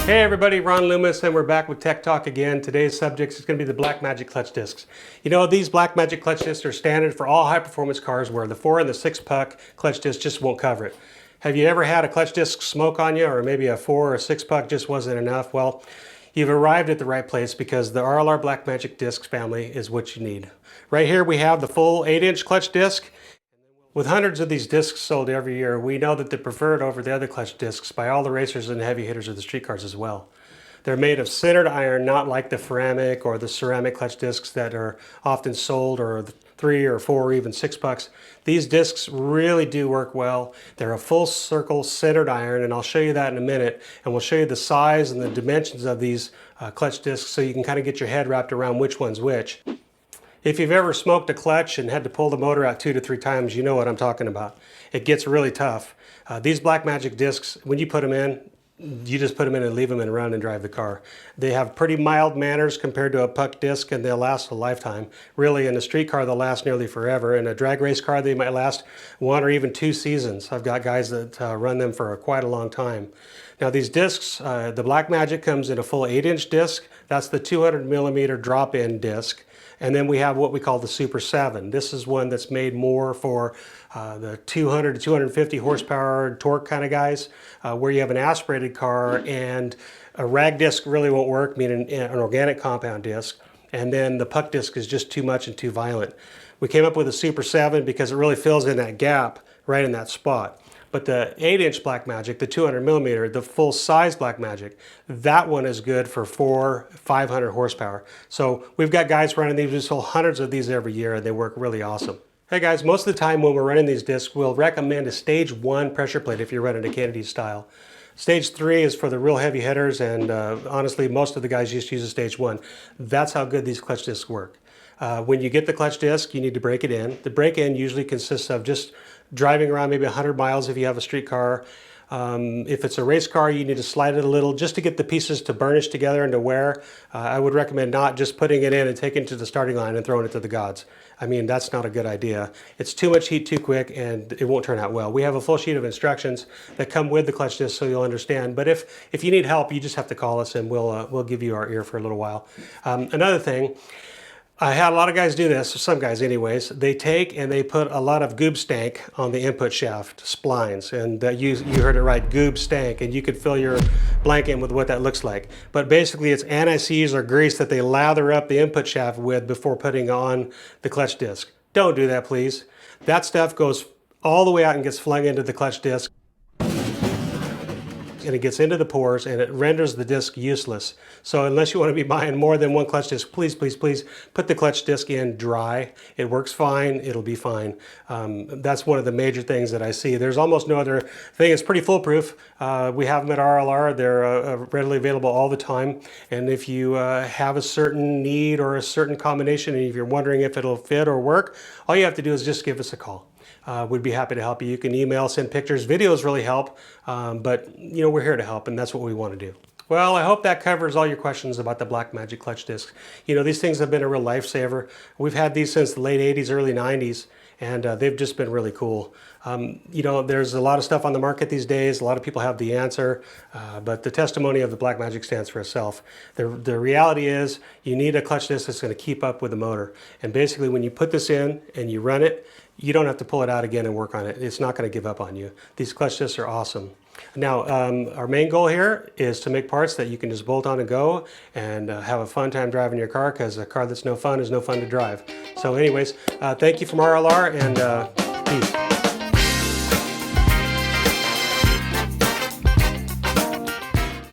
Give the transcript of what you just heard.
Hey everybody, Ron Lummus, and we're back with Tech Talk again. Today's subject is going to be the Blackmagic clutch discs. You know, these Blackmagic clutch discs are standard for all high-performance cars where the 4 and the 6 puck clutch disc just won't cover it. Have you ever had a clutch disc smoke on you, or maybe a 4 or 6 puck just wasn't enough? Well, you've arrived at the right place because the RLR Blackmagic discs family is what you need. Right here we have the full 8-inch clutch disc. With hundreds of these discs sold every year, we know that they're preferred over the other clutch discs by all the racers and heavy hitters of the street cars as well. They're made of sintered iron, not like the ceramic or the ceramic clutch discs that are often sold, or 3 or 4 or even 6 pucks. These discs really do work well. They're a full circle sintered iron, and I'll show you that in a minute, and we'll show you the size and the dimensions of these clutch discs so you can kind of get your head wrapped around which one's which. If you've ever smoked a clutch and had to pull the motor out 2 to 3 times, you know what I'm talking about. It gets really tough. These Blackmagic discs, when you put them in, you just put them in and leave them and run and drive the car. They have pretty mild manners compared to a puck disc, and they'll last a lifetime. Really, in a street car, they'll last nearly forever. In a drag race car, they might last 1 or even 2 seasons. I've got guys that run them for quite a long time. Now these discs, the Blackmagic comes in a full 8-inch disc. That's the 200 millimeter drop-in disc. And then we have what we call the Super 7. This is one that's made more for the 200 to 250 horsepower torque kind of guys, where you have an aspirated car and a rag disc really won't work, meaning an organic compound disc. And then the puck disc is just too much and too violent. We came up with a Super 7 because it really fills in that gap right in that spot. But the 8-inch Blackmagic, the 200 millimeter, the full size Blackmagic, that one is good for 500 horsepower. So we've got guys running these. We sell hundreds of these every year, and they work really awesome. Hey guys, most of the time when we're running these discs, we'll recommend a stage 1 pressure plate if you're running a Kennedy style. Stage 3 is for the real heavy hitters, and honestly, most of the guys just use a stage 1. That's how good these clutch discs work. When you get the clutch disc, you need to break it in. The break-in usually consists of just driving around maybe 100 miles if you have a street car. If it's a race car, you need to slide it a little just to get the pieces to burnish together and to wear. I would recommend not just putting it in and taking it to the starting line and throwing it to the gods. I mean, that's not a good idea. It's too much heat too quick, and it won't turn out well. We have a full sheet of instructions that come with the clutch disc so you'll understand. But if you need help, you just have to call us and we'll give you our ear for a little while. Another thing, I had a lot of guys do this, some guys anyways. They take and they put a lot of goob stank on the input shaft splines, and you heard it right, goob stank, and you could fill your blank in with what that looks like. But basically it's anti-seize or grease that they lather up the input shaft with before putting on the clutch disc. Don't do that, please. That stuff goes all the way out and gets flung into the clutch disc, and it gets into the pores and it renders the disc useless. So unless you want to be buying more than one clutch disc, please, please, please put the clutch disc in dry. It works fine, it'll be fine. That's one of the major things that I see. There's almost no other thing. It's pretty foolproof. We have them at RLR. They're readily available all the time. And if you have a certain need or a certain combination, and if you're wondering if it'll fit or work, all you have to do is just give us a call. We'd be happy to help you. You can email, send pictures. Videos really help, but you know, we're here to help, and that's what we want to do. Well, I hope that covers all your questions about the Blackmagic clutch discs. You know, these things have been a real lifesaver. We've had these since the late 80s, early 90s, and they've just been really cool. You know, there's a lot of stuff on the market these days. A lot of people have the answer, but the testimony of the Blackmagic stands for itself. The reality is you need a clutch disc that's going to keep up with the motor. And basically when you put this in and you run it, you don't have to pull it out again and work on it. It's not going to give up on you. These clutch discs are awesome. Now, our main goal here is to make parts that you can just bolt on and go and have a fun time driving your car, because a car that's no fun is no fun to drive. So anyways, thank you from RLR, and